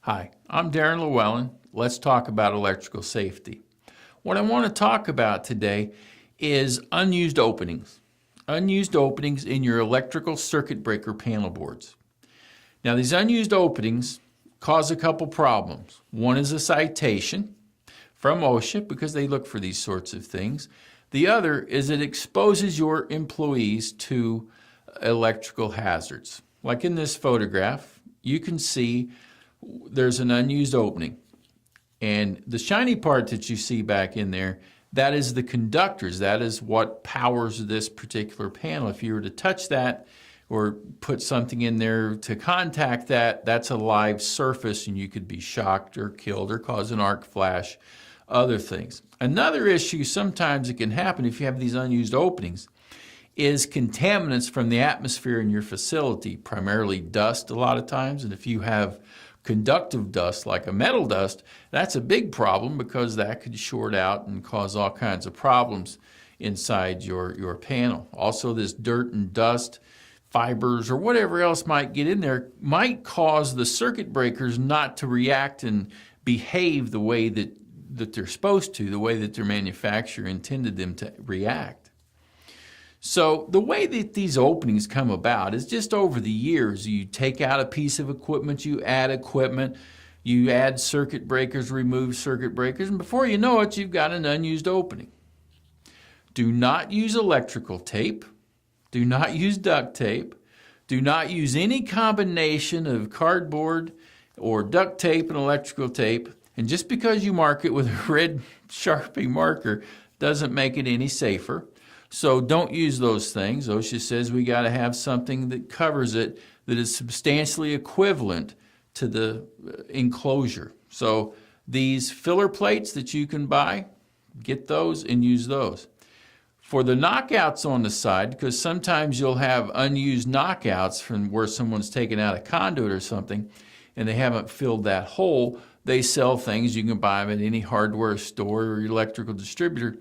Hi, I'm Darren Llewellyn. Let's talk about electrical safety. What I want to talk about today is unused openings. Unused openings in your electrical circuit breaker panel boards. Now, these unused openings cause a couple problems. One is a citation from OSHA because they look for these sorts of things. The other is it exposes your employees to electrical hazards. Like in this photograph, you can see there's an unused opening. And the shiny part that you see back in there, that is the conductors. That is what powers this particular panel. If you were to touch that or put something in there to contact that, that's a live surface and you could be shocked or killed or cause an arc flash, other things. Another issue sometimes it can happen if you have these unused openings is contaminants from the atmosphere in your facility, primarily dust a lot of times. And if you have conductive dust like a metal dust, that's a big problem because that could short out and cause all kinds of problems inside your panel. Also, this dirt and dust, fibers, or whatever else might get in there might cause the circuit breakers not to react and behave the way that they're supposed to, the way that their manufacturer intended them to react. So the way that these openings come about is just over the years. You take out a piece of equipment, you add circuit breakers, remove circuit breakers, and before you know it, you've got an unused opening. Do not use electrical tape. Do not use duct tape. Do not use any combination of cardboard or duct tape and electrical tape. And just because you mark it with a red Sharpie marker doesn't make it any safer. So don't use those things. OSHA says we got to have something that covers it that is substantially equivalent to the enclosure. So these filler plates that you can buy, get those and use those. For the knockouts on the side, because sometimes you'll have unused knockouts from where someone's taken out a conduit or something and they haven't filled that hole, they sell things. You can buy them at any hardware store or electrical distributor.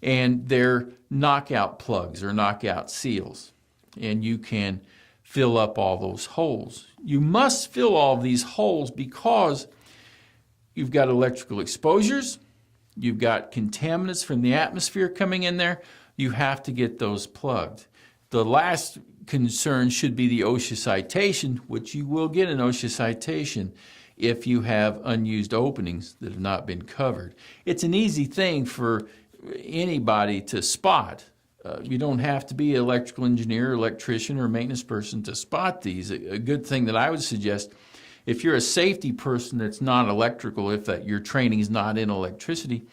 And they're knockout plugs or knockout seals. And you can fill up all those holes. You must fill all of these holes because you've got electrical exposures, you've got contaminants from the atmosphere coming in there, you have to get those plugged. The last concern should be the OSHA citation, which you will get an OSHA citation if you have unused openings that have not been covered. It's an easy thing for anybody to spot. You don't have to be an electrical engineer, electrician, or maintenance person to spot these. A good thing that I would suggest, if you're a safety person that's not electrical, if your training is not in electricity,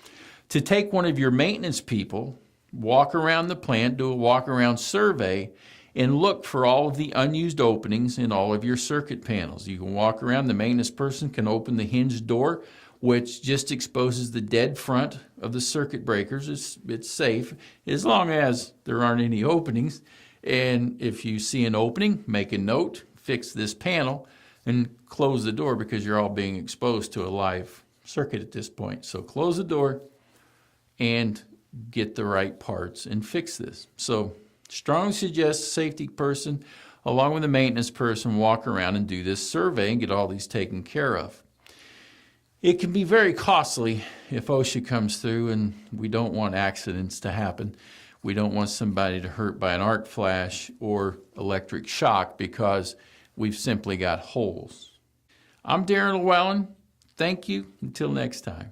to take one of your maintenance people, walk around the plant, do a walk-around survey, and look for all of the unused openings in all of your circuit panels. You can walk around, the maintenance person can open the hinged door, which just exposes the dead front of the circuit breakers. It's safe as long as there aren't any openings. And if you see an opening, make a note, fix this panel, and close the door because you're all being exposed to a live circuit at this point. So close the door and get the right parts and fix this. So strongly suggest safety person along with the maintenance person walk around and do this survey and get all these taken care of. It can be very costly if OSHA comes through, and we don't want accidents to happen. We don't want somebody to hurt by an arc flash or electric shock because we've simply got holes. I'm Darren Llewellyn. Thank you. Until next time.